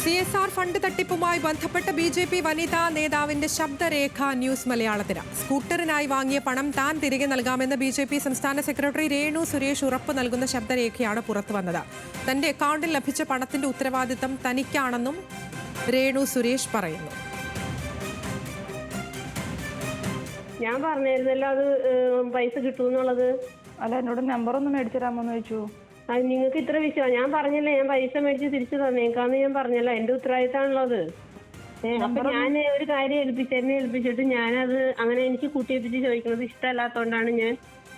CSR fund തട്ടിപ്പുമായി ബന്ധപ്പെട്ട BJP വനിതാ നേതാവിന്റെ ശബ്ദരേഖ ന്യൂസ് മലയാളത്തിന്. സ്കൂട്ടറിനായി വാങ്ങിയ പണം താൻ തിരികെ നൽകാമെന്ന് BJP സംസ്ഥാന സെക്രട്ടറി രേണു സുരേഷ് ഉറപ്പ് നൽകുന്ന ശബ്ദരേഖയാണ് പുറത്തുവന്നത്. തന്റെ അക്കൗണ്ടിൽ ലഭിച്ച പണത്തിന്റെ ഉത്തരവാദിത്തം തനിക്കാണെന്നും രേണു സുരേഷ് പറയുന്നു. ഞാൻ പറഞ്ഞിരുന്നല്ലോ അത് പൈസ കിട്ടുമെന്നുള്ളത്. അല്ല, എന്നോട് നമ്പർ ഒന്ന് മേടിച്ചു തരാമോന്ന് ചോദിച്ചു. അത് നിങ്ങൾക്ക് ഇത്ര വിഷയം ഞാൻ പറഞ്ഞല്ലേ, ഞാൻ പൈസ മേടിച്ച് തിരിച്ചു തന്നേക്കാന്ന് ഞാൻ പറഞ്ഞല്ലോ. എന്റെ ഉത്തരവാദിത്തമാണല്ലോ അത്. അപ്പൊ ഞാൻ ഒരു കാര്യം എന്നെ ഏൽപ്പിച്ചിട്ട് ഞാനത് അങ്ങനെ എനിക്ക് കൂട്ടിയെത്തിച്ച് ചോദിക്കുന്നത് ഇഷ്ടമല്ലാത്തോണ്ടാണ് ഞാൻ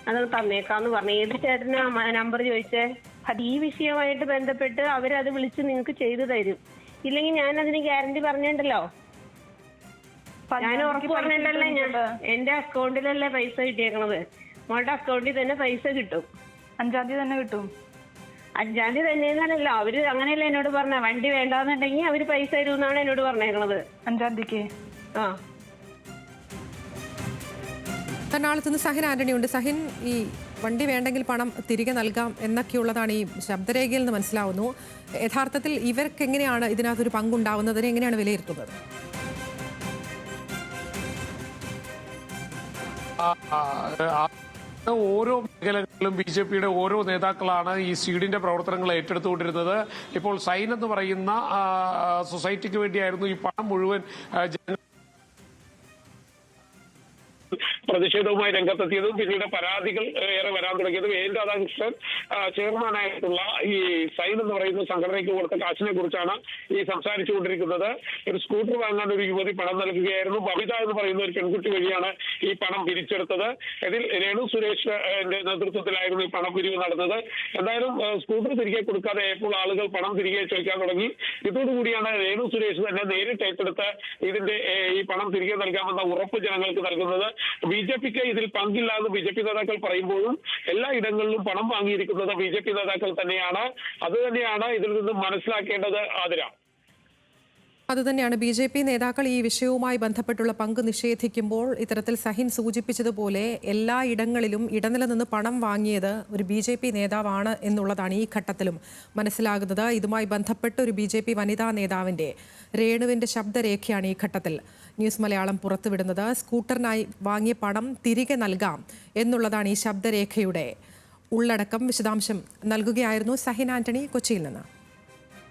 അത് തന്നേക്കാന്ന് പറഞ്ഞു. ഏത് ചേട്ടനാ നമ്പർ ചോദിച്ചേ? അത് ഈ വിഷയമായിട്ട് ബന്ധപ്പെട്ട് അവരത് വിളിച്ച് നിങ്ങൾക്ക് ചെയ്തു തരും. ഇല്ലെങ്കിൽ ഞാൻ അതിന് ഗ്യാരണ്ടി പറഞ്ഞിട്ടുണ്ടല്ലോ. ഞാൻ ഉറപ്പ് പറഞ്ഞിട്ടല്ലേ, ഞാൻ എന്റെ അക്കൗണ്ടിലല്ലേ പൈസ കിട്ടിയേക്കണത്. മോളുടെ അക്കൗണ്ടിൽ തന്നെ പൈസ കിട്ടും. 5-ാം തീയതി തന്നെ കിട്ടും. 5-ാം തീയതി തന്നെയെന്നല്ലോ അവര് അങ്ങനെയല്ലേ എന്നോട് പറഞ്ഞ. വണ്ടി വേണ്ടാന്നുണ്ടെങ്കിൽ അവര് പൈസ തരുമെന്നാണ് എന്നോട് പറഞ്ഞേക്കണത്. 5-ാം തീയതിക്ക്. ആ, എറണാകുളത്തുനിന്ന് സഹിൻ ആന്റണി ഉണ്ട്. സഹിൻ, ഈ വണ്ടി വേണ്ടെങ്കിൽ പണം തിരികെ നൽകാം എന്നൊക്കെയുള്ളതാണ് ഈ ശബ്ദരേഖയിൽ നിന്ന് മനസ്സിലാവുന്നു. യഥാർത്ഥത്തിൽ ഇവർക്ക് എങ്ങനെയാണ് ഇതിനകത്തൊരു പങ്കുണ്ടാവുന്നതിനെ എങ്ങനെയാണ് വിലയിരുത്തുന്നത്? ഓരോ മേഖലകളിലും BJPയുടെ ഓരോ നേതാക്കളാണ് ഈ സീഡിന്റെ പ്രവർത്തനങ്ങൾ ഏറ്റെടുത്തുകൊണ്ടിരുന്നത്. ഇപ്പോൾ സൈൻ എന്ന് പറയുന്ന സൊസൈറ്റിക്ക് വേണ്ടിയായിരുന്നു ഈ പണം മുഴുവൻ പ്രതിഷേധവുമായി രംഗത്തെത്തിയതും പിന്നീട് പരാതികൾ ഏറെ വരാൻ തുടങ്ങിയതും എൻ രാധാകൃഷ്ണൻ ചെയർമാനായിട്ടുള്ള ഈ സൈൻ എന്ന് പറയുന്ന സംഘടനയ്ക്ക് കൊടുത്ത കാശിനെ കുറിച്ചാണ് ഈ സംസാരിച്ചുകൊണ്ടിരിക്കുന്നത്. ഒരു സ്കൂട്ടർ വാങ്ങാൻ ഒരു യുവതി പണം നൽകുകയായിരുന്നു. ബബിത എന്ന് പറയുന്ന ഒരു പെൺകുട്ടി വഴിയാണ് ഈ പണം പിരിച്ചെടുത്തത്. ഇതിൽ രേണു സുരേഷ് നേതൃത്വത്തിലായിരുന്നു ഈ പണം പിരിവ് നടന്നത്. എന്തായാലും സ്കൂട്ടർ തിരികെ കൊടുക്കാതെ ആയപ്പോൾ ആളുകൾ പണം തിരികെ ചോദിക്കാൻ തുടങ്ങി. ഇതോടുകൂടിയാണ് രേണു സുരേഷ് തന്നെ നേരിട്ട് ഏറ്റെടുത്ത് ഇതിന്റെ ഈ പണം തിരികെ നൽകാമെന്ന ഉറപ്പ് ജനങ്ങൾക്ക് നൽകുന്നത്. BJPക്ക് ഇതിൽ പങ്കില്ല എന്ന് BJP നേതാക്കൾ പറയുമ്പോഴും എല്ലാ ഇടങ്ങളിലും പണം വാങ്ങിയിരിക്കുന്നത് BJP നേതാക്കൾ തന്നെയാണ്. അത് തന്നെയാണ് ഇതിൽ നിന്നും മനസ്സിലാക്കേണ്ടത്. ആതിര, അതുതന്നെയാണ് BJP നേതാക്കൾ ഈ വിഷയവുമായി ബന്ധപ്പെട്ടുള്ള പങ്ക് നിഷേധിക്കുമ്പോൾ ഇത്തരത്തിൽ സഹിൻ സൂചിപ്പിച്ചതുപോലെ എല്ലാ ഇടങ്ങളിലും ഇടനില നിന്ന് പണം വാങ്ങിയത് ഒരു BJP നേതാവാണ് എന്നുള്ളതാണ് ഈ ഘട്ടത്തിലും മനസ്സിലാകുന്നത്. ഇതുമായി ബന്ധപ്പെട്ട് ഒരു BJP വനിതാ നേതാവിൻ്റെ രേണുവിൻ്റെ ശബ്ദരേഖയാണ് ഈ ഘട്ടത്തിൽ ന്യൂസ് മലയാളം പുറത്തുവിടുന്നത്. സ്കൂട്ടറിനായി വാങ്ങിയ പണം തിരികെ നൽകാം എന്നുള്ളതാണ് ഈ ശബ്ദരേഖയുടെ ഉള്ളടക്കം. വിശദാംശം നൽകുകയായിരുന്നു സഹിൻ ആന്റണി കൊച്ചിയിൽ നിന്ന്.